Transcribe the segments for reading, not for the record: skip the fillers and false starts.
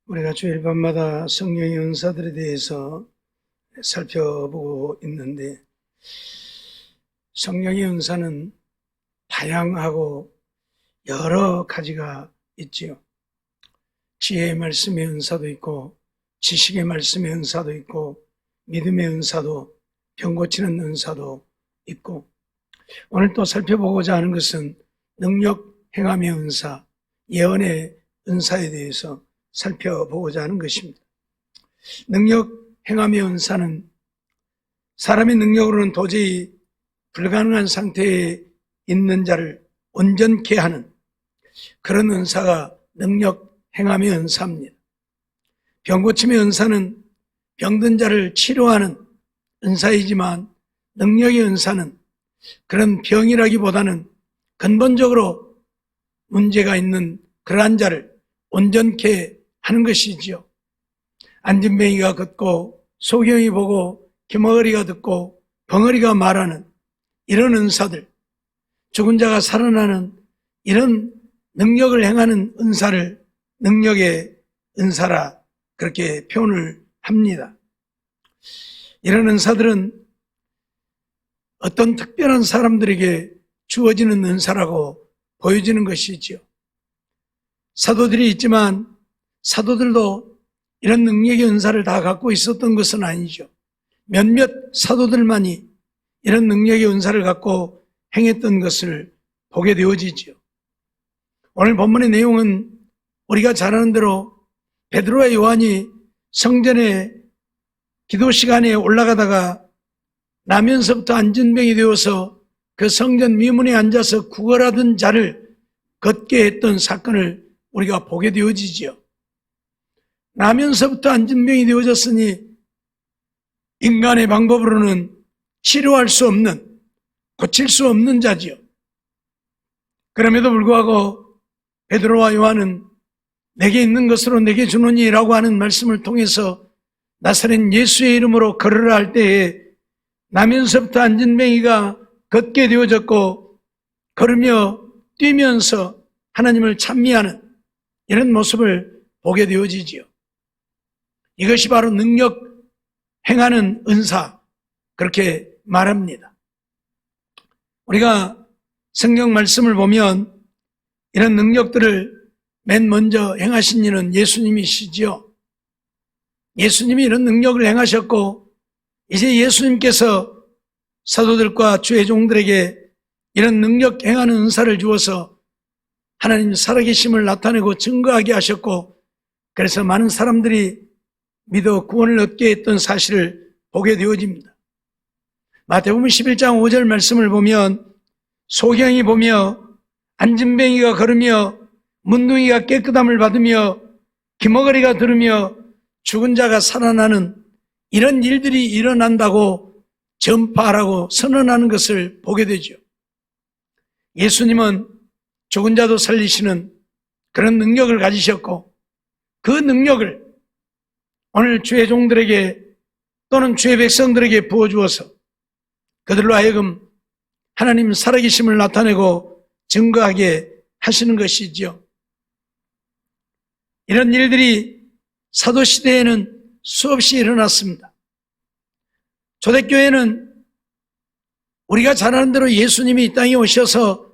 우리가 주일 밤마다 성령의 은사들에 대해서 살펴보고 있는데, 성령의 은사는 다양하고 여러 가지가 있지요. 지혜의 말씀의 은사도 있고, 지식의 말씀의 은사도 있고, 믿음의 은사도, 병 고치는 은사도 있고, 오늘 또 살펴보고자 하는 것은 능력 행함의 은사, 예언의 은사에 대해서 살펴보고자 하는 것입니다. 능력 행함의 은사는 사람의 능력으로는 도저히 불가능한 상태에 있는 자를 온전케 하는 그런 은사가 능력 행함의 은사입니다. 병 고침의 은사는 병든 자를 치료하는 은사이지만, 능력의 은사는 그런 병이라기보다는 근본적으로 문제가 있는 그러한 자를 온전케 하는 것이지요. 안진뱅이가 걷고, 소경이 보고, 기머거리가 듣고, 벙어리가 말하는 이런 은사들, 죽은 자가 살아나는 이런 능력을 행하는 은사를 능력의 은사라 그렇게 표현을 합니다. 이런 은사들은 어떤 특별한 사람들에게 주어지는 은사라고 보여지는 것이지요. 사도들이 있지만 사도들도 이런 능력의 은사를 다 갖고 있었던 것은 아니죠. 몇몇 사도들만이 이런 능력의 은사를 갖고 행했던 것을 보게 되어지죠. 오늘 본문의 내용은 우리가 잘 아는 대로 베드로와 요한이 성전에 기도 시간에 올라가다가 나면서부터 안진병이 되어서 그 성전 미문에 앉아서 구걸하던 자를 걷게 했던 사건을 우리가 보게 되어지지요. 나면서부터 안진병이 되어졌으니 인간의 방법으로는 치료할 수 없는, 고칠 수 없는 자지요. 그럼에도 불구하고 베드로와 요한은 내게 있는 것으로 내게 주노니 라고 하는 말씀을 통해서 나사렛 예수의 이름으로 걸으라 할 때에 나면서부터 안진뱅이가 걷게 되어졌고, 걸으며 뛰면서 하나님을 찬미하는 이런 모습을 보게 되어지지요. 이것이 바로 능력 행하는 은사, 그렇게 말합니다. 우리가 성경 말씀을 보면 이런 능력들을 맨 먼저 행하신 이는 예수님이시지요. 예수님이 이런 능력을 행하셨고, 이제 예수님께서 사도들과 주의 종들에게 이런 능력 행하는 은사를 주어서 하나님 살아계심을 나타내고 증거하게 하셨고, 그래서 많은 사람들이 믿어 구원을 얻게 했던 사실을 보게 되어집니다. 마태복음 11장 5절 말씀을 보면 소경이 보며 안진뱅이가 걸으며 문둥이가 깨끗함을 받으며 기머거리가 들으며 죽은 자가 살아나는 이런 일들이 일어난다고 전파하라고 선언하는 것을 보게 되죠. 예수님은 죽은 자도 살리시는 그런 능력을 가지셨고, 그 능력을 오늘 주의 종들에게 또는 주의 백성들에게 부어주어서 그들로 하여금 하나님 살아계심을 나타내고 증거하게 하시는 것이지요. 이런 일들이 사도시대에는 수없이 일어났습니다. 초대교회는 우리가 잘 아는 대로 예수님이 이 땅에 오셔서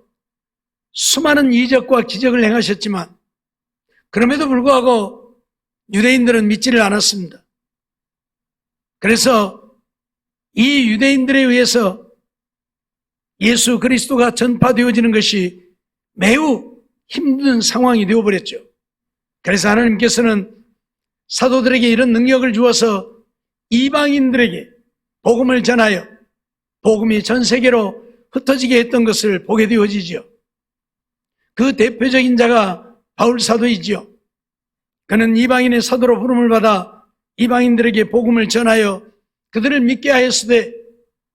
수많은 이적과 기적을 행하셨지만, 그럼에도 불구하고 유대인들은 믿지를 않았습니다. 그래서 이 유대인들에 의해서 예수 그리스도가 전파되어지는 것이 매우 힘든 상황이 되어버렸죠. 그래서 하나님께서는 사도들에게 이런 능력을 주어서 이방인들에게 복음을 전하여 복음이 전 세계로 흩어지게 했던 것을 보게 되어지죠. 그 대표적인 자가 바울 사도이지요. 그는 이방인의 사도로 부름을 받아 이방인들에게 복음을 전하여 그들을 믿게 하였으되,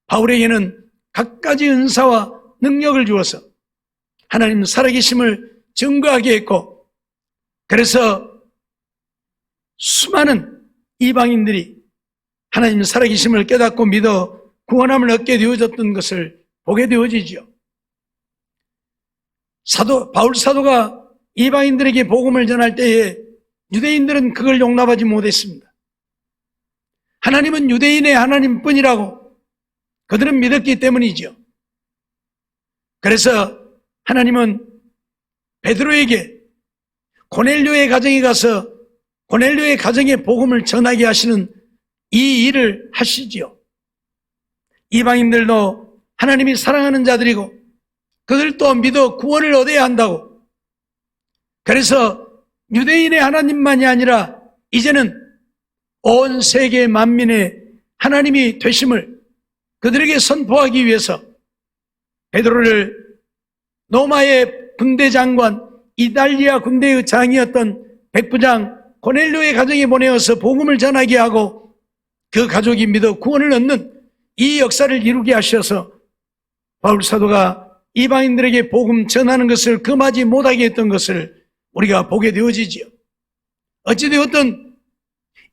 바울에게는 갖가지 은사와 능력을 주어서 하나님 살아계심을 증거하게 했고, 그래서 수많은 이방인들이 하나님 살아계심을 깨닫고 믿어 구원함을 얻게 되어졌던 것을 보게 되어지죠. 바울 사도가 이방인들에게 복음을 전할 때에 유대인들은 그걸 용납하지 못했습니다. 하나님은 유대인의 하나님뿐이라고 그들은 믿었기 때문이죠. 그래서 하나님은 베드로에게 고넬료의 가정에 가서 고넬료의 가정에 복음을 전하게 하시는 이 일을 하시지요. 이방인들도 하나님이 사랑하는 자들이고 그들도 믿어 구원을 얻어야 한다고. 그래서 유대인의 하나님만이 아니라 이제는 온 세계 만민의 하나님이 되심을 그들에게 선포하기 위해서 베드로를 로마의 군대 장관, 이탈리아 군대의 장이었던 백부장 고넬료의 가정에 보내어서 복음을 전하게 하고 그 가족이 믿어 구원을 얻는 이 역사를 이루게 하셔서 바울 사도가 이방인들에게 복음 전하는 것을 금하지 못하게 했던 것을 우리가 보게 되어지지요. 어찌되었든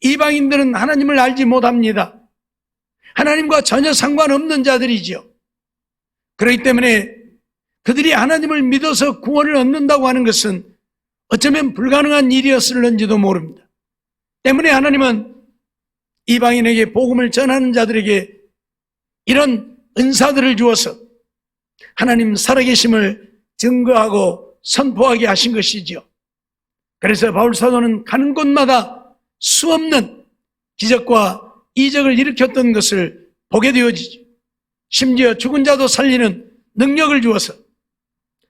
이방인들은 하나님을 알지 못합니다. 하나님과 전혀 상관없는 자들이지요. 그렇기 때문에 그들이 하나님을 믿어서 구원을 얻는다고 하는 것은 어쩌면 불가능한 일이었을는지도 모릅니다. 때문에 하나님은 이방인에게 복음을 전하는 자들에게 이런 은사들을 주어서 하나님 살아계심을 증거하고 선포하게 하신 것이지요. 그래서 바울 사도는 가는 곳마다 수없는 기적과 이적을 일으켰던 것을 보게 되어지죠. 심지어 죽은 자도 살리는 능력을 주어서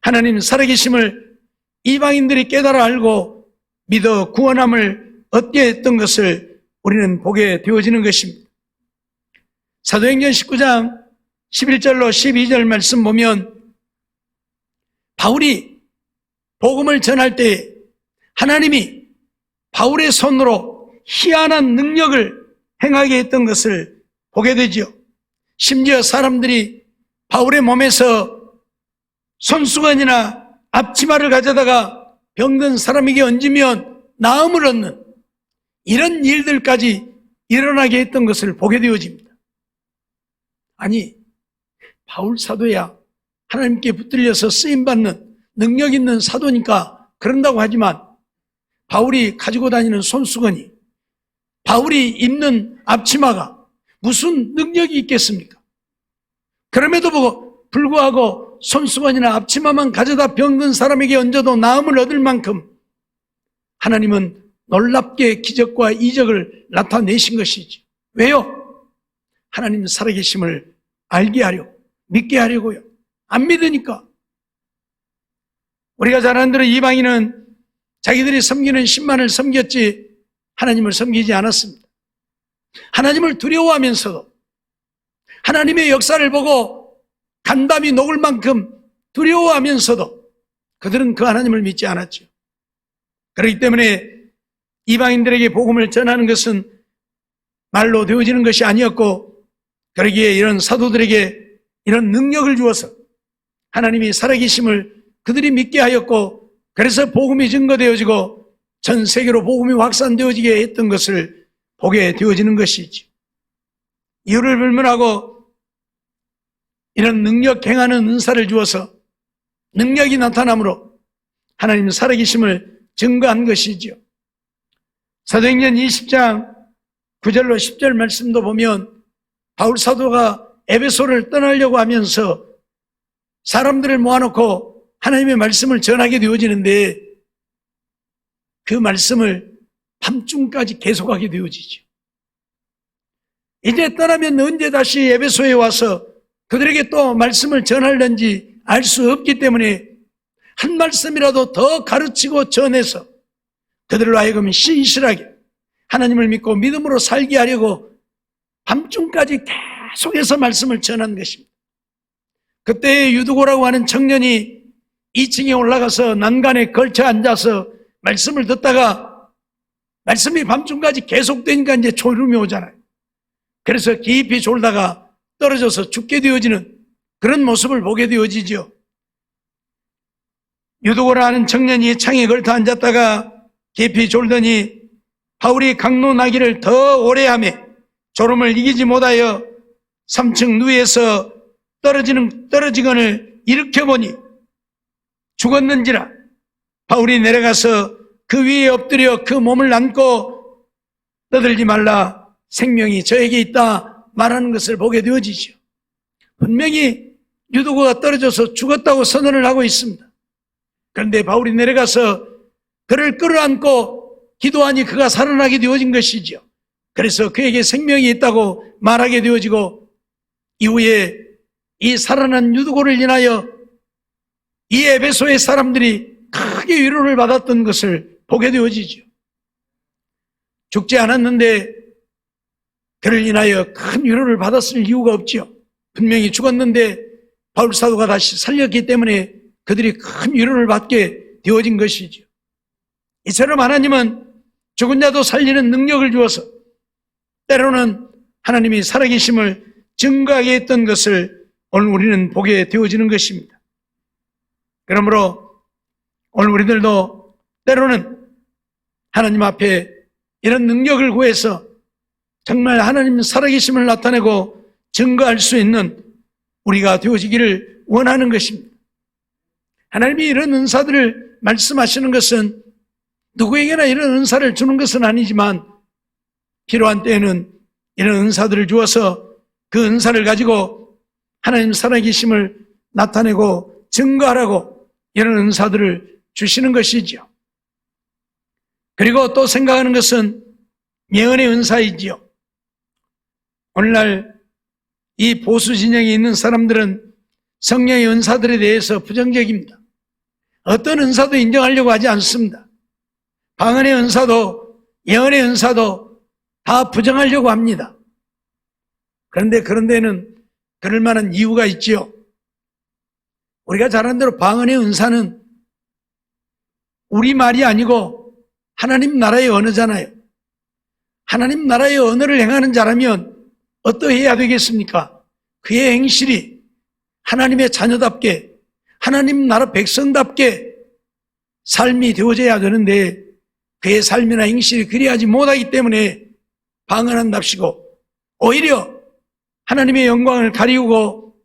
하나님 살아계심을 이방인들이 깨달아 알고 믿어 구원함을 얻게 했던 것을 우리는 보게 되어지는 것입니다. 사도행전 19장 11절로 12절 말씀 보면 바울이 복음을 전할 때 하나님이 바울의 손으로 희한한 능력을 행하게 했던 것을 보게 되죠. 심지어 사람들이 바울의 몸에서 손수건이나 앞치마를 가져다가 병든 사람에게 얹으면 나음을 얻는 이런 일들까지 일어나게 했던 것을 보게 되어집니다. 아니, 바울 사도야 하나님께 붙들려서 쓰임받는 능력 있는 사도니까 그런다고 하지만 바울이 가지고 다니는 손수건이, 바울이 입는 앞치마가 무슨 능력이 있겠습니까? 그럼에도 불구하고 손수건이나 앞치마만 가져다 병든 사람에게 얹어도 나음을 얻을 만큼 하나님은 놀랍게 기적과 이적을 나타내신 것이지. 왜요? 하나님 살아계심을 알게 하려고, 믿게 하려고요. 안 믿으니까. 우리가 잘 아는 대로 이방인은 자기들이 섬기는 신만을 섬겼지 하나님을 섬기지 않았습니다. 하나님을 두려워하면서도 하나님의 역사를 보고 간담이 녹을 만큼 두려워하면서도 그들은 그 하나님을 믿지 않았죠. 그렇기 때문에 이방인들에게 복음을 전하는 것은 말로 되어지는 것이 아니었고, 그러기에 이런 사도들에게 이런 능력을 주어서 하나님이 살아계심을 그들이 믿게 하였고, 그래서 복음이 증거되어지고 전 세계로 복음이 확산되어지게 했던 것을 보게 되어지는 것이죠. 이유를 불문하고 이런 능력 행하는 은사를 주어서 능력이 나타남으로 하나님 살아계심을 증거한 것이죠. 사도행전 20장 9절로 10절 말씀도 보면 바울 사도가 에베소를 떠나려고 하면서 사람들을 모아놓고 하나님의 말씀을 전하게 되어지는데 그 말씀을 밤중까지 계속하게 되어지죠. 이제 떠나면 언제 다시 에베소에 와서 그들에게 또 말씀을 전할는지 알 수 없기 때문에 한 말씀이라도 더 가르치고 전해서 그들로 하여금 신실하게 하나님을 믿고 믿음으로 살게 하려고 밤중까지 계속해서 말씀을 전한 것입니다. 그때 유두고라고 하는 청년이 2층에 올라가서 난간에 걸쳐 앉아서 말씀을 듣다가 말씀이 밤중까지 계속되니까 이제 졸음이 오잖아요. 그래서 깊이 졸다가 떨어져서 죽게 되어지는 그런 모습을 보게 되어지죠. 유두고라 하는 청년이 창에 걸터 앉았다가 깊이 졸더니 바울이 강론하기를 더 오래 하며 졸음을 이기지 못하여 3층 누에서 떨어지건을 일으켜보니 죽었는지라 바울이 내려가서 그 위에 엎드려 그 몸을 안고 떠들지 말라, 생명이 저에게 있다 말하는 것을 보게 되어지죠. 분명히 유두고가 떨어져서 죽었다고 선언을 하고 있습니다. 그런데 바울이 내려가서 그를 끌어안고 기도하니 그가 살아나게 되어진 것이죠. 그래서 그에게 생명이 있다고 말하게 되어지고, 이후에 이 살아난 유두고를 인하여 이 에베소의 사람들이 크게 위로를 받았던 것을 보게 되어지죠. 죽지 않았는데 그를 인하여 큰 위로를 받았을 이유가 없죠. 분명히 죽었는데 바울 사도가 다시 살렸기 때문에 그들이 큰 위로를 받게 되어진 것이죠. 이처럼 하나님은 죽은 자도 살리는 능력을 주어서 때로는 하나님이 살아계심을 증거하게 했던 것을 오늘 우리는 보게 되어지는 것입니다. 그러므로 오늘 우리들도 때로는 하나님 앞에 이런 능력을 구해서 정말 하나님 살아계심을 나타내고 증거할 수 있는 우리가 되어지기를 원하는 것입니다. 하나님이 이런 은사들을 말씀하시는 것은 누구에게나 이런 은사를 주는 것은 아니지만, 필요한 때에는 이런 은사들을 주어서 그 은사를 가지고 하나님 살아계심을 나타내고 증거하라고 이런 은사들을 주시는 것이지요. 그리고 또 생각하는 것은 예언의 은사이지요. 오늘날 이 보수 진영에 있는 사람들은 성령의 은사들에 대해서 부정적입니다. 어떤 은사도 인정하려고 하지 않습니다. 방언의 은사도 예언의 은사도 다 부정하려고 합니다. 그런데 그런 데는 그럴 만한 이유가 있지요. 우리가 잘 아는 대로 방언의 은사는 우리 말이 아니고 하나님 나라의 언어잖아요. 하나님 나라의 언어를 행하는 자라면 어떠해야 되겠습니까? 그의 행실이 하나님의 자녀답게, 하나님 나라 백성답게 삶이 되어져야 되는데, 그의 삶이나 행실이 그리하지 못하기 때문에 방언한답시고 오히려 하나님의 영광을 가리우고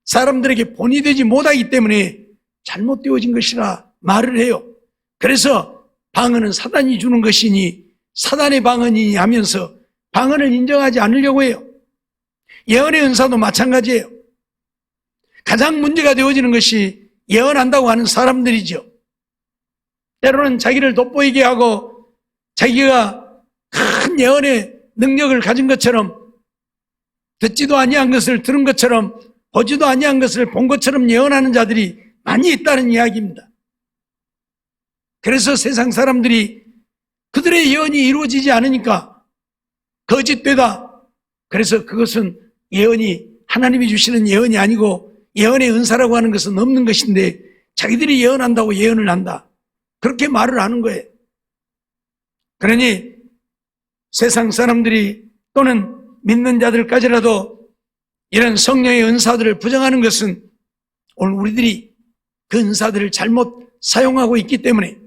사람들에게 본이 되지 못하기 때문에 잘못되어진 것이라 말을 해요. 그래서 방언은 사단이 주는 것이니 사단의 방언이니 하면서 방언을 인정하지 않으려고 해요. 예언의 은사도 마찬가지예요. 가장 문제가 되어지는 것이 예언한다고 하는 사람들이죠. 때로는 자기를 돋보이게 하고 자기가 큰 예언의 능력을 가진 것처럼, 듣지도 아니한 것을 들은 것처럼, 보지도 아니한 것을 본 것처럼 예언하는 자들이 많이 있다는 이야기입니다. 그래서 세상 사람들이 그들의 예언이 이루어지지 않으니까 거짓되다, 그래서 그것은 예언이 하나님이 주시는 예언이 아니고 예언의 은사라고 하는 것은 없는 것인데 자기들이 예언한다고 예언을 한다, 그렇게 말을 하는 거예요. 그러니 세상 사람들이 또는 믿는 자들까지라도 이런 성령의 은사들을 부정하는 것은 오늘 우리들이 그 은사들을 잘못 사용하고 있기 때문에,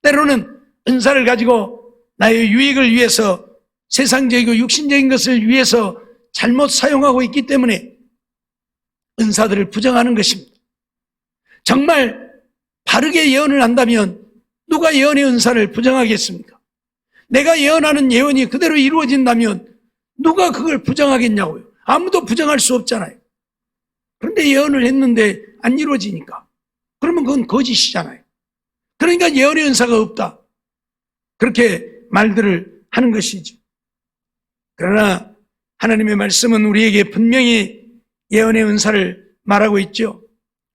때로는 은사를 가지고 나의 유익을 위해서, 세상적이고 육신적인 것을 위해서 잘못 사용하고 있기 때문에 은사들을 부정하는 것입니다. 정말 바르게 예언을 한다면 누가 예언의 은사를 부정하겠습니까? 내가 예언하는 예언이 그대로 이루어진다면 누가 그걸 부정하겠냐고요. 아무도 부정할 수 없잖아요. 그런데 예언을 했는데 안 이루어지니까, 그러면 그건 거짓이잖아요. 그러니까 예언의 은사가 없다, 그렇게 말들을 하는 것이죠. 그러나 하나님의 말씀은 우리에게 분명히 예언의 은사를 말하고 있죠.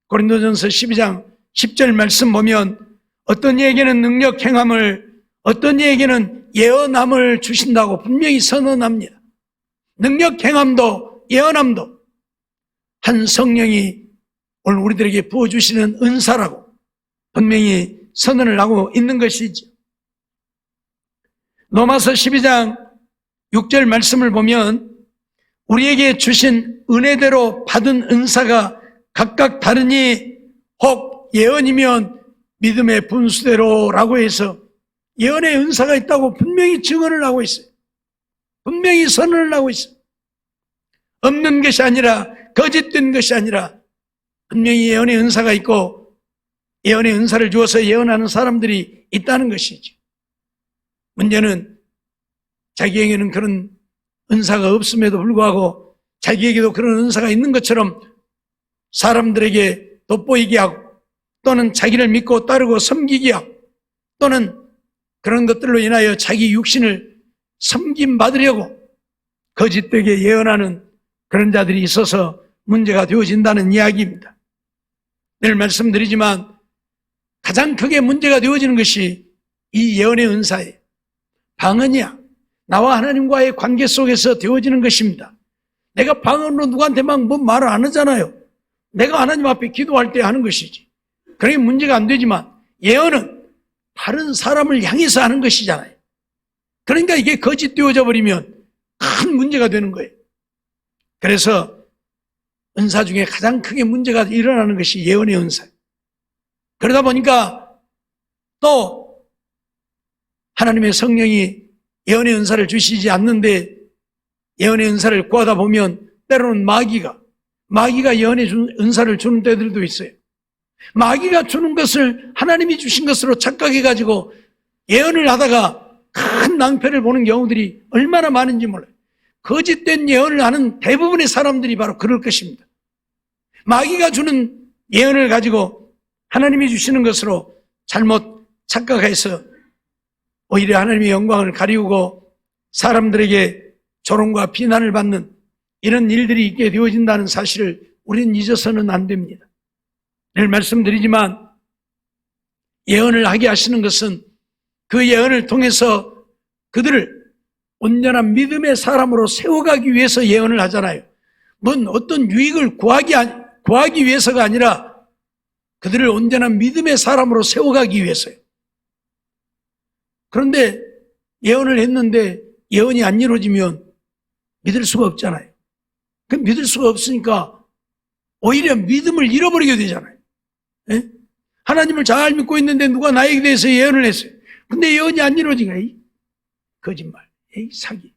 고린도전서 12장 10절 말씀 보면 어떤 이에게는 능력 행함을, 어떤 이에게는 예언함을 주신다고 분명히 선언합니다. 능력 행함도 예언함도 한 성령이 오늘 우리들에게 부어주시는 은사라고 분명히 선언을 하고 있는 것이죠. 로마서 12장 6절 말씀을 보면 우리에게 주신 은혜대로 받은 은사가 각각 다르니 혹 예언이면 믿음의 분수대로라고 해서 예언의 은사가 있다고 분명히 증언을 하고 있어요. 분명히 선언을 하고 있어요. 없는 것이 아니라, 거짓된 것이 아니라 분명히 예언의 은사가 있고 예언의 은사를 주어서 예언하는 사람들이 있다는 것이죠. 문제는 자기에게는 그런 은사가 없음에도 불구하고 자기에게도 그런 은사가 있는 것처럼 사람들에게 돋보이게 하고 또는 자기를 믿고 따르고 섬기게 하고 또는 그런 것들로 인하여 자기 육신을 섬김받으려고 거짓되게 예언하는 그런 자들이 있어서 문제가 되어진다는 이야기입니다. 늘 말씀드리지만 가장 크게 문제가 되어지는 것이 이 예언의 은사예요. 방언이야. 나와 하나님과의 관계 속에서 되어지는 것입니다. 내가 방언으로 누구한테 막 뭐 말을 안 하잖아요. 내가 하나님 앞에 기도할 때 하는 것이지. 그러니 문제가 안 되지만 예언은 다른 사람을 향해서 하는 것이잖아요. 그러니까 이게 거짓되어져 버리면 큰 문제가 되는 거예요. 그래서 은사 중에 가장 크게 문제가 일어나는 것이 예언의 은사예요. 그러다 보니까 또 하나님의 성령이 예언의 은사를 주시지 않는데 예언의 은사를 구하다 보면 때로는 마귀가 예언의 은사를 주는 때들도 있어요. 마귀가 주는 것을 하나님이 주신 것으로 착각해가지고 예언을 하다가 큰 낭패를 보는 경우들이 얼마나 많은지 몰라요. 거짓된 예언을 하는 대부분의 사람들이 바로 그럴 것입니다. 마귀가 주는 예언을 가지고 하나님이 주시는 것으로 잘못 착각해서 오히려 하나님의 영광을 가리우고 사람들에게 조롱과 비난을 받는 이런 일들이 있게 되어진다는 사실을 우리는 잊어서는 안 됩니다. 늘 말씀드리지만 예언을 하게 하시는 것은 그 예언을 통해서 그들을 온전한 믿음의 사람으로 세워가기 위해서 예언을 하잖아요. 뭔 어떤 유익을 구하기 위해서가 아니라 그들을 온전한 믿음의 사람으로 세워가기 위해서요. 그런데 예언을 했는데 예언이 안 이루어지면 믿을 수가 없잖아요. 그 믿을 수가 없으니까 오히려 믿음을 잃어버리게 되잖아요. 예? 하나님을 잘 믿고 있는데 누가 나에게 대해서 예언을 했어요. 근데 예언이 안 이루어지니까 거짓말, 사기.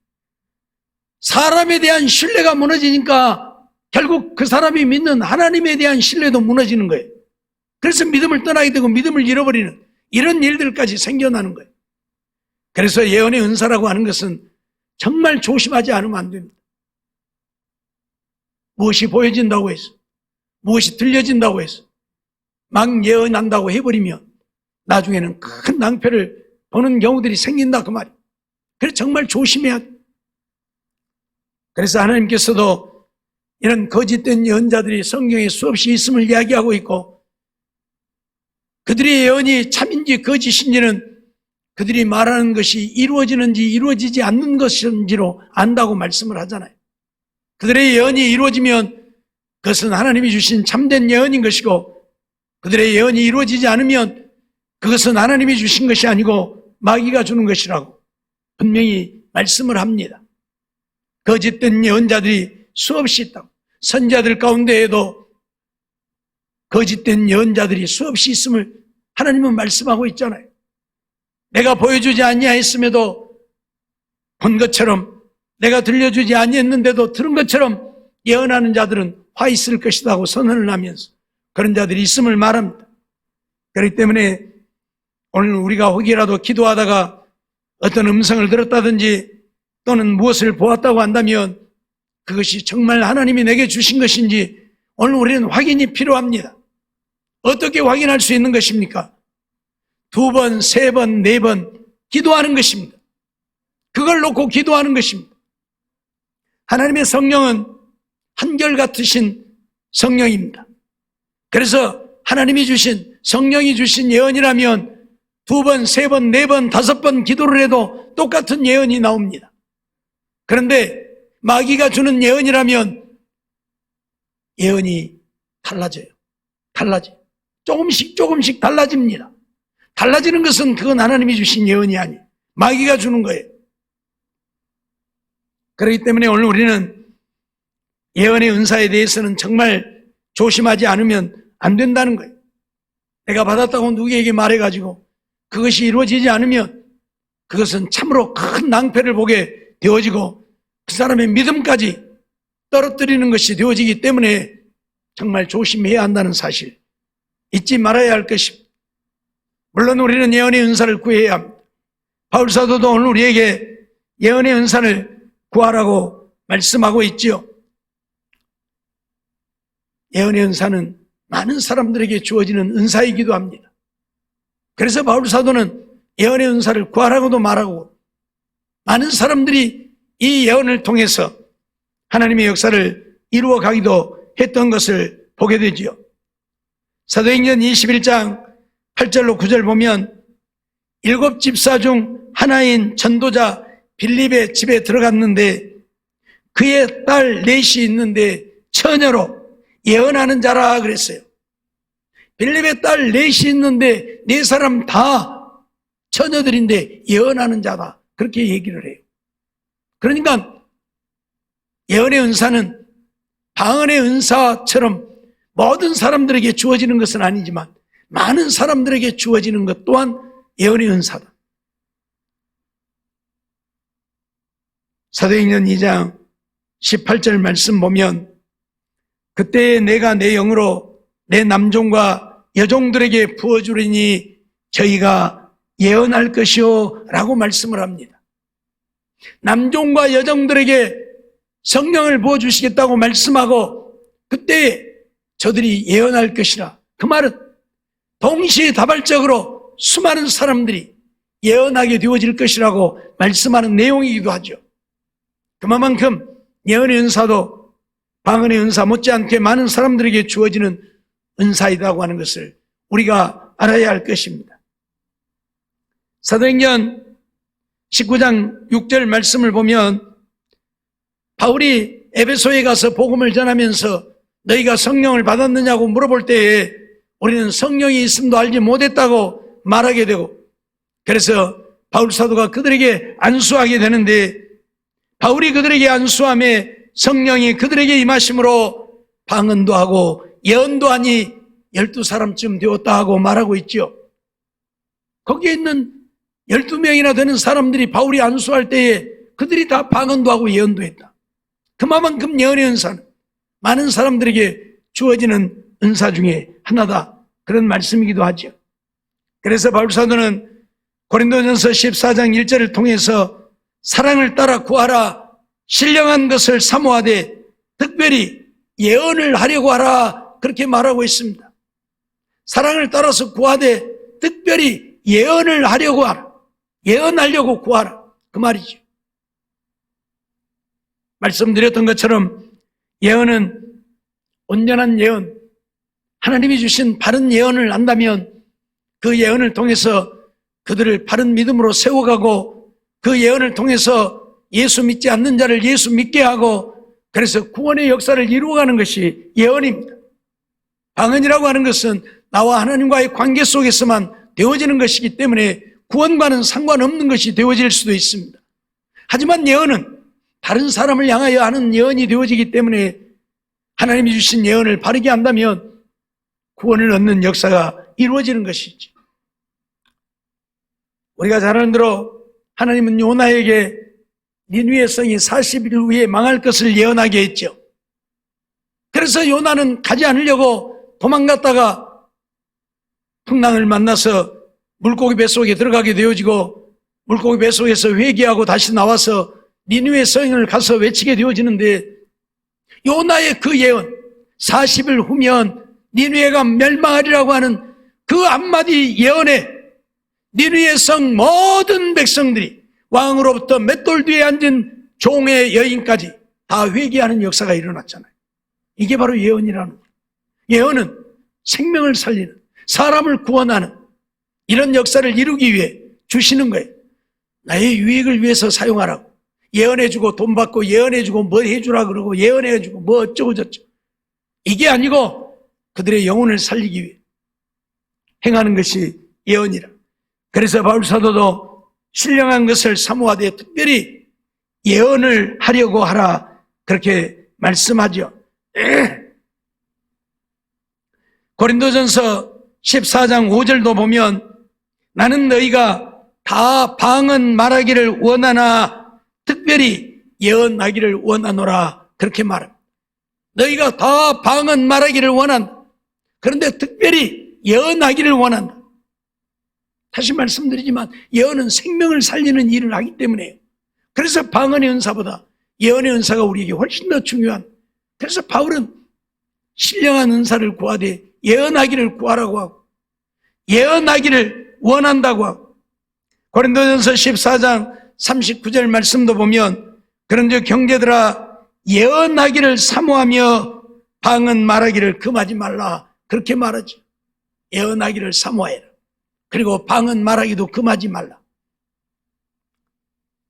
사람에 대한 신뢰가 무너지니까 결국 그 사람이 믿는 하나님에 대한 신뢰도 무너지는 거예요. 그래서 믿음을 떠나게 되고 믿음을 잃어버리는 이런 일들까지 생겨나는 거예요. 그래서 예언의 은사라고 하는 것은 정말 조심하지 않으면 안 됩니다. 무엇이 보여진다고 해서, 무엇이 들려진다고 해서 막 예언한다고 해버리면 나중에는 큰 낭패를 보는 경우들이 생긴다 그 말이에요. 그래서 정말 조심해야 돼요. 그래서 하나님께서도 이런 거짓된 예언자들이 성경에 수없이 있음을 이야기하고 있고 그들의 예언이 참인지 거짓인지는 그들이 말하는 것이 이루어지는지 이루어지지 않는 것인지로 안다고 말씀을 하잖아요. 그들의 예언이 이루어지면 그것은 하나님이 주신 참된 예언인 것이고 그들의 예언이 이루어지지 않으면 그것은 하나님이 주신 것이 아니고 마귀가 주는 것이라고 분명히 말씀을 합니다. 거짓된 예언자들이 수없이 있다고. 선지자들 가운데에도 거짓된 예언자들이 수없이 있음을 하나님은 말씀하고 있잖아요. 내가 보여주지 아니하였음에도 본 것처럼 내가 들려주지 아니했는데도 들은 것처럼 예언하는 자들은 화 있을 것이다 하고 선언을 하면서 그런 자들이 있음을 말합니다. 그렇기 때문에 오늘 우리가 혹이라도 기도하다가 어떤 음성을 들었다든지 또는 무엇을 보았다고 한다면 그것이 정말 하나님이 내게 주신 것인지 오늘 우리는 확인이 필요합니다. 어떻게 확인할 수 있는 것입니까? 2번, 3번, 4번 기도하는 것입니다. 그걸 놓고 기도하는 것입니다. 하나님의 성령은 한결같으신 성령입니다. 그래서 하나님이 주신 성령이 주신 예언이라면 2번, 3번, 4번, 5번 기도를 해도 똑같은 예언이 나옵니다. 그런데 마귀가 주는 예언이라면 예언이 달라져요. 조금씩 달라집니다. 달라지는 것은 그건 하나님이 주신 예언이 아니에요. 마귀가 주는 거예요. 그렇기 때문에 오늘 우리는 예언의 은사에 대해서는 정말 조심하지 않으면 안 된다는 거예요. 내가 받았다고 누구에게 말해가지고 그것이 이루어지지 않으면 그것은 참으로 큰 낭패를 보게 되어지고 그 사람의 믿음까지 떨어뜨리는 것이 되어지기 때문에 정말 조심해야 한다는 사실, 잊지 말아야 할 것입니다. 물론 우리는 예언의 은사를 구해야 합니다. 바울 사도도 오늘 우리에게 예언의 은사를 구하라고 말씀하고 있지요. 예언의 은사는 많은 사람들에게 주어지는 은사이기도 합니다. 그래서 바울 사도는 예언의 은사를 구하라고도 말하고, 많은 사람들이 이 예언을 통해서 하나님의 역사를 이루어 가기도 했던 것을 보게 되지요. 사도행전 21장 8절로 9절 보면 7 집사 중 하나인 전도자 빌립의 집에 들어갔는데 그의 딸 넷이 있는데 처녀로 예언하는 자라 그랬어요. 빌립의 딸 넷이 있는데 네 사람 다 처녀들인데 예언하는 자다, 그렇게 얘기를 해요. 그러니까 예언의 은사는 방언의 은사처럼 모든 사람들에게 주어지는 것은 아니지만 많은 사람들에게 주어지는 것 또한 예언의 은사다. 사도행전 2장 18절 말씀 보면 그때 내가 내 영으로 내 남종과 여종들에게 부어주리니 저희가 예언할 것이요 라고 말씀을 합니다. 남종과 여종들에게 성령을 부어주시겠다고 말씀하고 그때 저들이 예언할 것이라. 그 말은 동시다발적으로 수많은 사람들이 예언하게 되어질 것이라고 말씀하는 내용이기도 하죠. 그만큼 예언의 은사도 방언의 은사 못지않게 많은 사람들에게 주어지는 은사이라고 하는 것을 우리가 알아야 할 것입니다. 사도행전 19장 6절 말씀을 보면 바울이 에베소에 가서 복음을 전하면서 너희가 성령을 받았느냐고 물어볼 때에 우리는 성령이 있음도 알지 못했다고 말하게 되고, 그래서 바울 사도가 그들에게 안수하게 되는데 바울이 그들에게 안수함에 성령이 그들에게 임하심으로 방언도 하고 예언도 하니 12사람쯤 되었다 하고 말하고 있죠. 거기에 있는 12명이나 되는 사람들이 바울이 안수할 때에 그들이 다 방언도 하고 예언도 했다. 그만큼 예언의 은사는 많은 사람들에게 주어지는 은사 중에 하나다, 그런 말씀이기도 하죠. 그래서 바울 사도는 고린도전서 14장 1절을 통해서 사랑을 따라 구하라, 신령한 것을 사모하되 특별히 예언을 하려고 하라, 그렇게 말하고 있습니다. 사랑을 따라서 구하되 특별히 예언을 하려고 하라, 예언하려고 구하라, 그 말이죠. 말씀드렸던 것처럼 예언은 온전한 예언, 하나님이 주신 바른 예언을 한다면 그 예언을 통해서 그들을 바른 믿음으로 세워가고 그 예언을 통해서 예수 믿지 않는 자를 예수 믿게 하고 그래서 구원의 역사를 이루어가는 것이 예언입니다. 방언이라고 하는 것은 나와 하나님과의 관계 속에서만 되어지는 것이기 때문에 구원과는 상관없는 것이 되어질 수도 있습니다. 하지만 예언은 다른 사람을 향하여 하는 예언이 되어지기 때문에 하나님이 주신 예언을 바르게 한다면 구원을 얻는 역사가 이루어지는 것이죠. 우리가 잘 아는 대로 하나님은 요나에게 니느웨 성이 40일 후에 망할 것을 예언하게 했죠. 그래서 요나는 가지 않으려고 도망갔다가 풍랑을 만나서 물고기 뱃속에 들어가게 되어지고 물고기 뱃속에서 회개하고 다시 나와서 니느웨 성을 가서 외치게 되어지는데 요나의 그 예언 40일 후면 니느웨가 멸망하리라고 하는 그 한마디 예언에 니느웨 성 모든 백성들이 왕으로부터 맷돌 뒤에 앉은 종의 여인까지 다 회개하는 역사가 일어났잖아요. 이게 바로 예언이라는 거예요. 예언은 생명을 살리는, 사람을 구원하는 이런 역사를 이루기 위해 주시는 거예요. 나의 유익을 위해서 사용하라고 예언해주고 돈 받고 예언해주고 뭐 해주라 그러고 예언해주고 뭐 어쩌고 저쩌고 이게 아니고 그들의 영혼을 살리기 위해 행하는 것이 예언이라. 그래서 바울 사도도 신령한 것을 사모하되 특별히 예언을 하려고 하라, 그렇게 말씀하죠. 고린도전서 14장 5절도 보면 나는 너희가 다 방언 말하기를 원하나 특별히 예언하기를 원하노라, 그렇게 말합니다. 너희가 다 방언 말하기를 원한, 그런데 특별히 예언하기를 원한다. 다시 말씀드리지만 예언은 생명을 살리는 일을 하기 때문에, 그래서 방언의 은사보다 예언의 은사가 우리에게 훨씬 더 중요한, 그래서 바울은 신령한 은사를 구하되 예언하기를 구하라고 하고 예언하기를 원한다고 하고, 고린도전서 14장 39절 말씀도 보면 그런즉 형제들아 예언하기를 사모하며 방언 말하기를 금하지 말라, 그렇게 말하죠. 예언하기를 사모해라. 그리고 방언 말하기도 금하지 말라.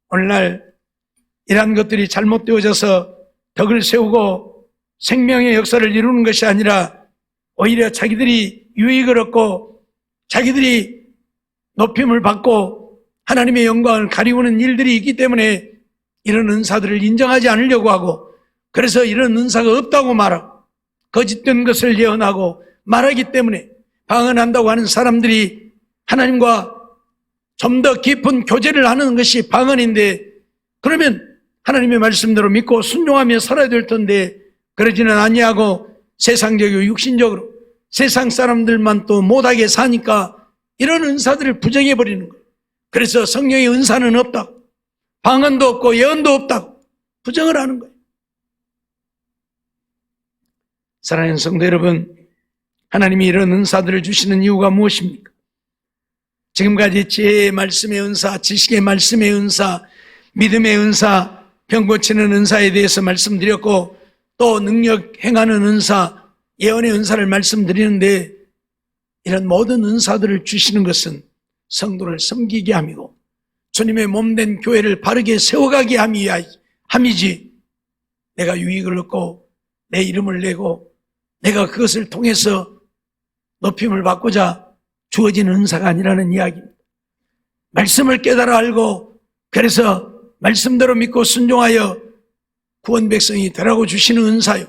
오늘날 이러한 것들이 잘못되어져서 덕을 세우고 생명의 역사를 이루는 것이 아니라 오히려 자기들이 유익을 얻고 자기들이 높임을 받고 하나님의 영광을 가리우는 일들이 있기 때문에 이런 은사들을 인정하지 않으려고 하고, 그래서 이런 은사가 없다고 말하고 거짓된 것을 예언하고 말하기 때문에 방언한다고 하는 사람들이 하나님과 좀 더 깊은 교제를 하는 것이 방언인데, 그러면 하나님의 말씀대로 믿고 순종하며 살아야 될 텐데 그러지는 아니하고 세상적이고 육신적으로 세상 사람들만 또 못하게 사니까 이런 은사들을 부정해버리는 거예요. 그래서 성령의 은사는 없다, 방언도 없고 예언도 없다고 부정을 하는 거예요. 사랑하는 성도 여러분, 하나님이 이런 은사들을 주시는 이유가 무엇입니까? 지금까지 지혜의 말씀의 은사, 지식의 말씀의 은사, 믿음의 은사, 병 고치는 은사에 대해서 말씀드렸고, 또 능력 행하는 은사, 예언의 은사를 말씀드리는데, 이런 모든 은사들을 주시는 것은 성도를 섬기게 함이고 주님의 몸된 교회를 바르게 세워가게 함이지, 내가 유익을 얻고 내 이름을 내고 내가 그것을 통해서 높임을 받고자 주어진 은사가 아니라는 이야기입니다. 말씀을 깨달아 알고 그래서 말씀대로 믿고 순종하여 구원 백성이 되라고 주시는 은사요,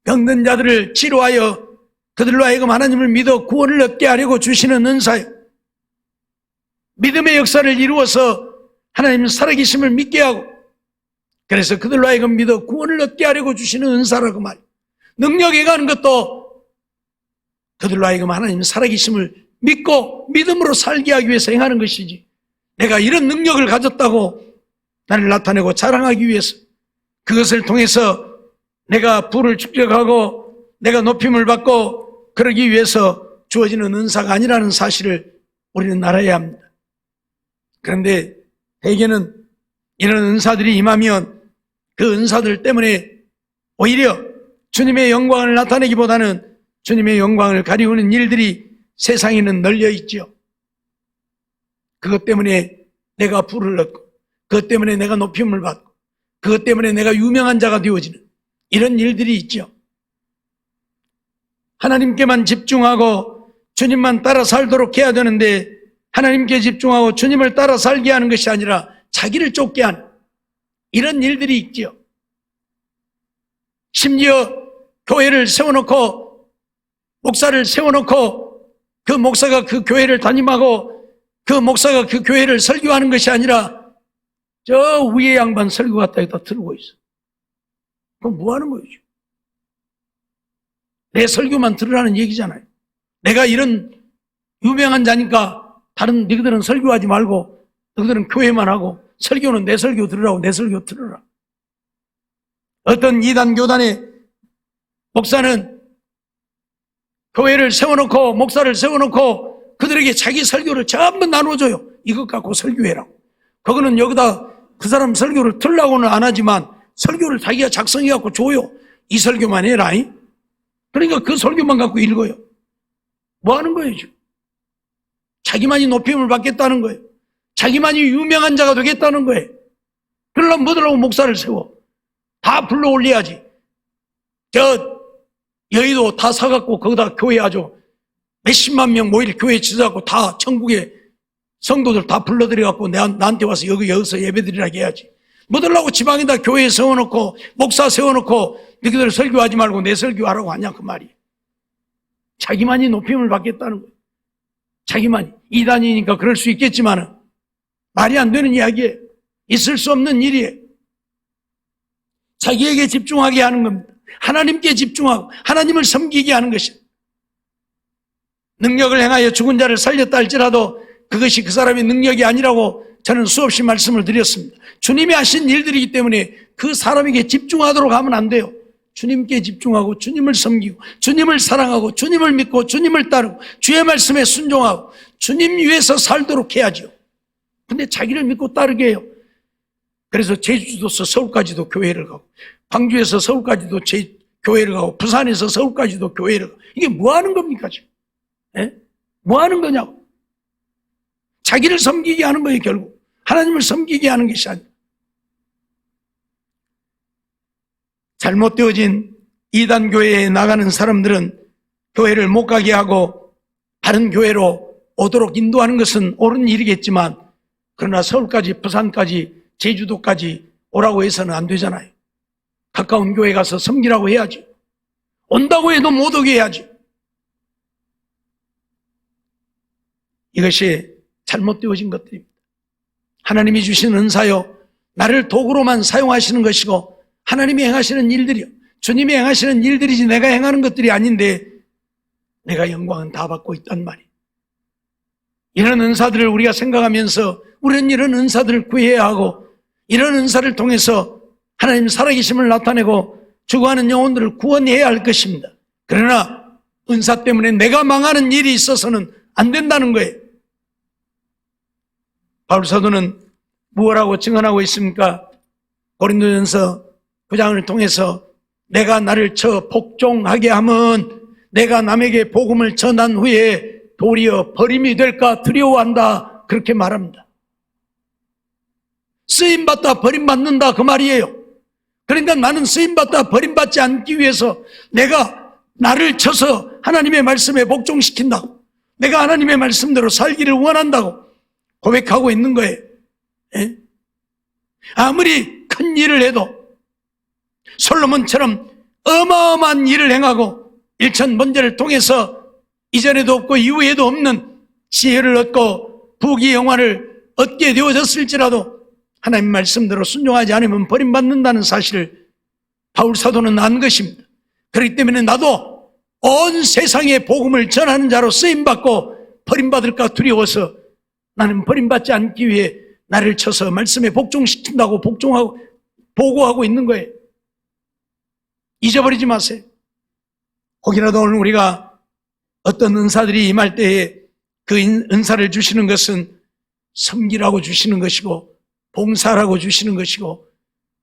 병든 자들을 치료하여 그들로 하여금 하나님을 믿어 구원을 얻게 하려고 주시는 은사요, 믿음의 역사를 이루어서 하나님 살아계심을 믿게 하고 그래서 그들로 하여금 믿어 구원을 얻게 하려고 주시는 은사라고 말이에요. 능력에 가는 것도 그들로 하여금 하나님 살아계심을 믿고 믿음으로 살게 하기 위해서 행하는 것이지, 내가 이런 능력을 가졌다고 나를 나타내고 자랑하기 위해서, 그것을 통해서 내가 부를 축적하고 내가 높임을 받고 그러기 위해서 주어지는 은사가 아니라는 사실을 우리는 알아야 합니다. 그런데 대개는 이런 은사들이 임하면 그 은사들 때문에 오히려 주님의 영광을 나타내기보다는 주님의 영광을 가리우는 일들이 세상에는 널려 있죠. 그것 때문에 내가 부를 얻고, 그것 때문에 내가 높임을 받고, 그것 때문에 내가 유명한 자가 되어지는 이런 일들이 있죠. 하나님께만 집중하고 주님만 따라 살도록 해야 되는데, 하나님께 집중하고 주님을 따라 살게 하는 것이 아니라 자기를 쫓게 하는 이런 일들이 있죠. 심지어 교회를 세워놓고 목사를 세워놓고 그 목사가 그 교회를 담임하고 그 목사가 그 교회를 설교하는 것이 아니라 저 위에 양반 설교 갖다 여기다 틀고 있어. 그럼 뭐 하는 거예요? 내 설교만 들으라는 얘기잖아요. 내가 이런 유명한 자니까 다른 너희들은 설교하지 말고 너희들은 교회만 하고 설교는 내 설교 들으라고 내 설교 들으라. 어떤 이단 교단의 목사는 교회를 세워놓고 목사를 세워놓고 그들에게 자기 설교를 전부 나눠줘요. 이것 갖고 설교해라고. 그거는 여기다 그 사람 설교를 틀라고는 안 하지만 설교를 자기가 작성해갖고 줘요. 이 설교만 해라. 그러니까 그 설교만 갖고 읽어요. 뭐 하는 거예요 지금? 자기만이 높임을 받겠다는 거예요. 자기만이 유명한 자가 되겠다는 거예요. 그러려면 뭐더라고 목사를 세워. 다 불러 올려야지. 저 여의도 다 사갖고 거기다 교회 아주 몇십만 명 모일 교회 지어갖고 다 천국에 성도들 다 불러들여갖고 나한테 와서 여기서 예배드리라고 해야지. 뭐들라고 지방에다 교회 세워놓고 목사 세워놓고 너희들 설교하지 말고 내 설교하라고 하냐 그 말이에요. 자기만이 높임을 받겠다는 거예요. 자기만이. 이단이니까 그럴 수 있겠지만 말이 안 되는 이야기예요. 있을 수 없는 일이에요. 자기에게 집중하게 하는 겁니다. 하나님께 집중하고 하나님을 섬기게 하는 것이에요. 능력을 행하여 죽은 자를 살렸다 할지라도 그것이 그 사람의 능력이 아니라고 저는 수없이 말씀을 드렸습니다. 주님이 하신 일들이기 때문에 그 사람에게 집중하도록 하면 안 돼요. 주님께 집중하고 주님을 섬기고 주님을 사랑하고 주님을 믿고 주님을 따르고 주의 말씀에 순종하고 주님 위해서 살도록 해야죠. 근데 자기를 믿고 따르게 해요. 그래서 제주도에서 서울까지도 교회를 가고 광주에서 서울까지도 교회를 가고 부산에서 서울까지도 교회를 가고 이게 뭐 하는 겁니까 지금? 예? 뭐 하는 거냐고. 자기를 섬기게 하는 거예요. 결국 하나님을 섬기게 하는 것이 아니에요. 잘못되어진 이단 교회에 나가는 사람들은 교회를 못 가게 하고 다른 교회로 오도록 인도하는 것은 옳은 일이겠지만 그러나 서울까지 부산까지 제주도까지 오라고 해서는 안 되잖아요. 가까운 교회 가서 섬기라고 해야지. 온다고 해도 못 오게 해야지. 이것이 잘못되어진 것들입니다. 하나님이 주신 은사요, 나를 도구로만 사용하시는 것이고 하나님이 행하시는 일들이요, 주님이 행하시는 일들이지 내가 행하는 것들이 아닌데 내가 영광은 다 받고 있단 말이에요. 이런 은사들을 우리가 생각하면서 우리는 이런 은사들을 구해야 하고 이런 은사를 통해서 하나님 살아계심을 나타내고 죽어가는 영혼들을 구원해야 할 것입니다. 그러나 은사 때문에 내가 망하는 일이 있어서는 안 된다는 거예요. 바울 사도는 무엇라고 증언하고 있습니까? 고린도전서 9장을 통해서 내가 나를 쳐 복종하게 하면 내가 남에게 복음을 전한 후에 도리어 버림이 될까 두려워한다, 그렇게 말합니다. 쓰임받다 버림받는다 그 말이에요. 그러니까 나는 쓰임받다 버림받지 않기 위해서 내가 나를 쳐서 하나님의 말씀에 복종시킨다고, 내가 하나님의 말씀대로 살기를 원한다고 고백하고 있는 거예요. 예? 아무리 큰 일을 해도 솔로몬처럼 어마어마한 일을 행하고 일천번제를 통해서 이전에도 없고 이후에도 없는 지혜를 얻고 부귀 영화를 얻게 되어졌을지라도 하나님 말씀대로 순종하지 않으면 버림받는다는 사실을 바울 사도는 안 것입니다. 그렇기 때문에 나도 온 세상에 복음을 전하는 자로 쓰임받고 버림받을까 두려워서 나는 버림받지 않기 위해 나를 쳐서 말씀에 복종시킨다고 복종하고 보고하고 있는 거예요. 잊어버리지 마세요. 혹이라도 오늘 우리가 어떤 은사들이 임할 때에 그 은사를 주시는 것은 섬기라고 주시는 것이고 봉사라고 주시는 것이고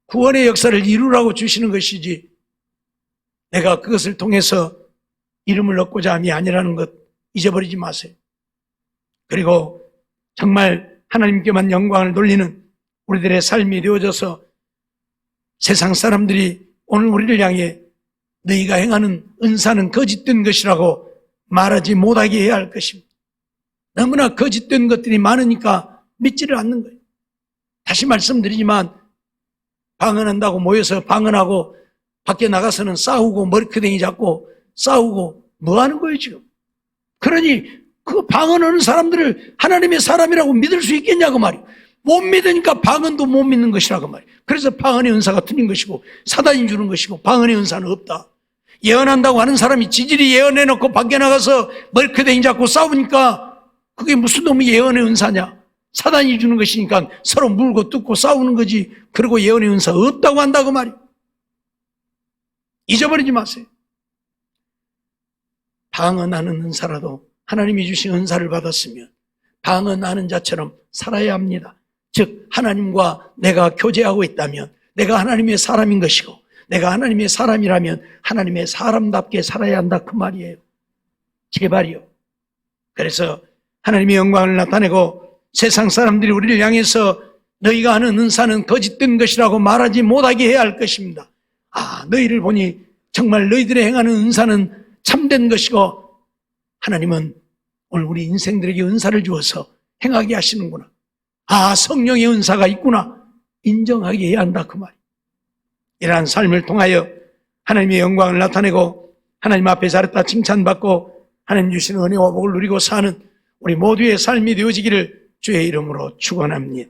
구원의 역사를 이루라고 주시는 것이지 내가 그것을 통해서 이름을 얻고자 함이 아니라는 것 잊어버리지 마세요. 그리고 정말 하나님께만 영광을 돌리는 우리들의 삶이 되어져서 세상 사람들이 오늘 우리를 향해 너희가 행하는 은사는 거짓된 것이라고 말하지 못하게 해야 할 것입니다. 너무나 거짓된 것들이 많으니까 믿지를 않는 거예요. 다시 말씀드리지만 방언한다고 모여서 방언하고 밖에 나가서는 싸우고 머리크댕이 잡고 싸우고 뭐 하는 거예요 지금? 그러니 그 방언하는 사람들을 하나님의 사람이라고 믿을 수 있겠냐고 말이에요. 못 믿으니까 방언도 못 믿는 것이라고 말이에요. 그래서 방언의 은사가 틀린 것이고 사단이 주는 것이고 방언의 은사는 없다. 예언한다고 하는 사람이 지질이 예언해놓고 밖에 나가서 머리크댕이 잡고 싸우니까 그게 무슨 놈의 예언의 은사냐? 사단이 주는 것이니까 서로 물고 뜯고 싸우는 거지. 그리고 예언의 은사 없다고 한다고 말이에요. 잊어버리지 마세요. 방언하는 은사라도 하나님이 주신 은사를 받았으면 방언하는 자처럼 살아야 합니다. 즉 하나님과 내가 교제하고 있다면 내가 하나님의 사람인 것이고 내가 하나님의 사람이라면 하나님의 사람답게 살아야 한다 그 말이에요. 제발이요. 그래서 하나님의 영광을 나타내고 세상 사람들이 우리를 향해서 너희가 하는 은사는 거짓된 것이라고 말하지 못하게 해야 할 것입니다. 아, 너희를 보니 정말 너희들의 행하는 은사는 참된 것이고 하나님은 오늘 우리 인생들에게 은사를 주어서 행하게 하시는구나. 아, 성령의 은사가 있구나. 인정하게 해야 한다 그 말이에요. 이러한 삶을 통하여 하나님의 영광을 나타내고 하나님 앞에 잘했다 칭찬받고 하나님 주시는 은혜와 복을 누리고 사는 우리 모두의 삶이 되어지기를 주의 이름으로 축원합니다.